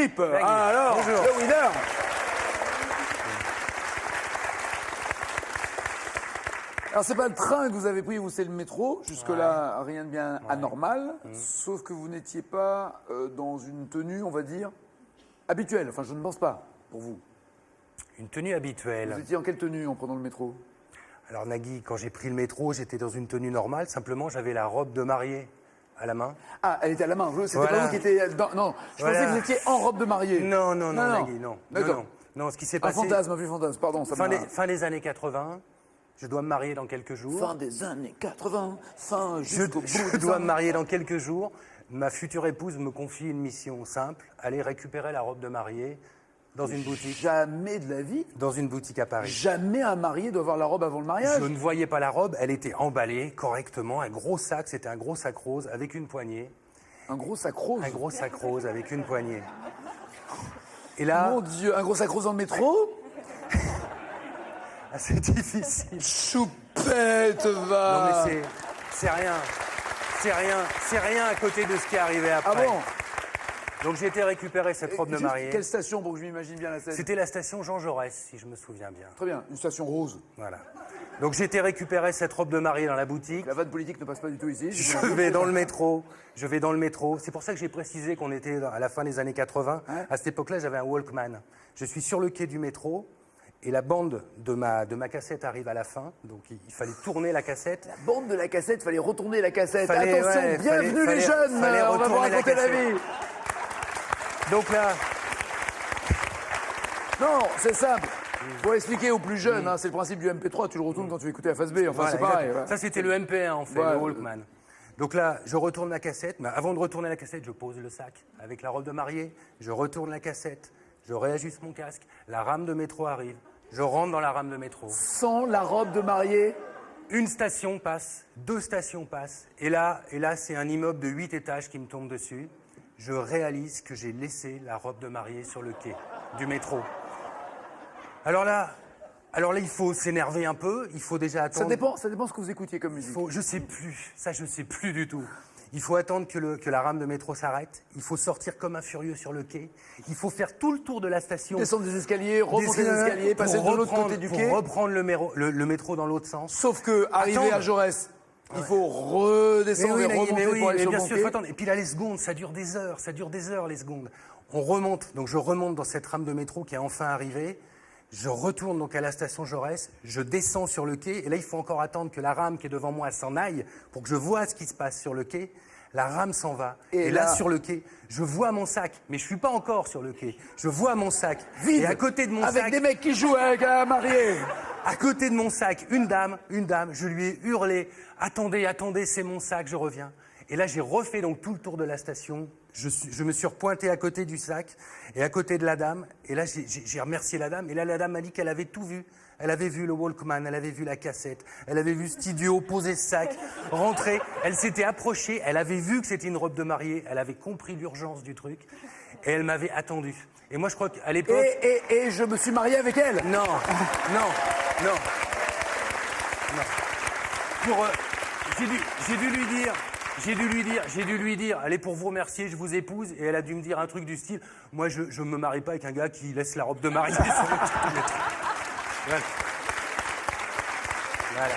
Philippe. Alors, bonjour. le winner. Alors, c'est pas le train que vous avez pris, vous, c'est le métro. Jusque-là, rien de bien anormal. Sauf que vous n'étiez pas dans une tenue, on va dire, habituelle. Enfin, je ne pense pas, pour vous. Une tenue habituelle. Vous étiez en quelle tenue en prenant le métro? Alors Nagui, quand j'ai pris le métro, j'étais dans une tenue normale. Simplement, j'avais la robe de mariée à la main. Ah, elle était à la main. C'était Voilà. pas vous qui étiez... Non, je pensais que vous étiez en robe de mariée. Non, Nagui, non. D'accord. Non, ce qui s'est Un passé... fantasme, un vieux fantasme. Pardon, ça Fin des années 80, je dois me marier dans quelques jours. Fin des années 80, fin jusqu'au bout Je dois me marier dans quelques jours. Ma future épouse me confie une mission simple, aller récupérer la robe de mariée dans une boutique. Jamais de la vie, Dans une boutique à Paris. jamais un marié doit avoir la robe avant le mariage. Je ne voyais pas la robe, elle était emballée correctement, un gros sac, c'était un gros sac rose avec une poignée. Un gros sac rose. Un gros sac rose avec une poignée. Et là, Mon Dieu, un gros sac rose dans le métro. c'est difficile. Choupette, Non va. mais c'est rien. C'est rien à côté de ce qui est arrivé Ah après. bon? Donc j'ai été récupérer cette robe de Juste, mariée. quelle station pour que je m'imagine bien la scène? C'était la station Jean Jaurès, si je me souviens bien. Très bien, une station rose. Voilà. Donc j'ai été récupérer cette robe de mariée dans la boutique. La vanne politique ne passe pas du tout ici. Je vais dans le métro. C'est pour ça que j'ai précisé qu'on était à la fin des années 80. Ouais. À cette époque-là, j'avais un Walkman. Je suis sur le quai du métro et la bande de ma cassette arrive à la fin. Donc il fallait tourner la cassette. La bande de la cassette, fallait retourner la cassette. Fallait- Attention, ouais, bienvenue fallait- les jeunes, fallait on va vous retourner la raconter la cassette. vie. Donc là, Non, c'est simple. Pour expliquer aux plus jeunes, hein, c'est le principe du MP3, tu le retournes quand tu veux écouter la phase B. Enfin, voilà, c'est pareil. exactement. Voilà. Ça c'était le MP1 en fait, Ouais. le Walkman. Donc là, je retourne la cassette, mais avant de retourner la cassette, je pose le sac avec la robe de mariée, je retourne la cassette, je réajuste mon casque, la rame de métro arrive, je rentre dans la rame de métro. Sans la robe de mariée. Une station passe, 2 stations passent, et là c'est un immeuble de 8 étages qui me tombe dessus. Je réalise que j'ai laissé la robe de mariée sur le quai du métro. Alors là, il faut s'énerver un peu, il faut déjà attendre... Ça dépend ce que vous écoutiez comme musique. Je sais plus du tout. Il faut attendre que la rame de métro s'arrête. Il faut sortir comme un furieux sur le quai. Il faut faire tout le tour de la station. Descendre des escaliers, remonter des escaliers, passer de l'autre côté du quai. Pour reprendre le métro dans l'autre sens. Sauf que, arrivé Attendre. à Jaurès, il faut redescendre et remonter pour aller sur le bien bon sûr, quai. il faut attendre. Et puis là, les secondes, ça dure des heures les secondes. On remonte, donc je remonte dans cette rame de métro qui est enfin arrivée. Je retourne donc à la station Jaurès, je descends sur le quai, et là il faut encore attendre que la rame qui est devant moi s'en aille pour que je vois ce qui se passe sur le quai. La rame s'en va. Et là, sur le quai, je vois mon sac, mais je suis pas encore sur le quai. Je vois mon sac. Vide, et à côté de mon avec sac, des mecs qui jouent avec un marié. à côté de mon sac, une dame, je lui ai hurlé « Attendez, c'est mon sac, je reviens ». Et là, j'ai refait donc tout le tour de la station. Je me suis repointé à côté du sac et à côté de la dame. Et là, j'ai remercié la dame. Et là, la dame m'a dit qu'elle avait tout vu. Elle avait vu le Walkman, elle avait vu la cassette, elle avait vu cet idiot poser ce sac, rentrer. Elle s'était approchée, elle avait vu que c'était une robe de mariée, elle avait compris l'urgence du truc et elle m'avait attendu. Et moi, je crois qu'à l'époque... Et je me suis marié avec elle. Non. J'ai dû lui dire, allez, pour vous remercier, je vous épouse. Et elle a dû me dire un truc du style, moi, je me marie pas avec un gars qui laisse la robe de mariée sur le truc. Voilà.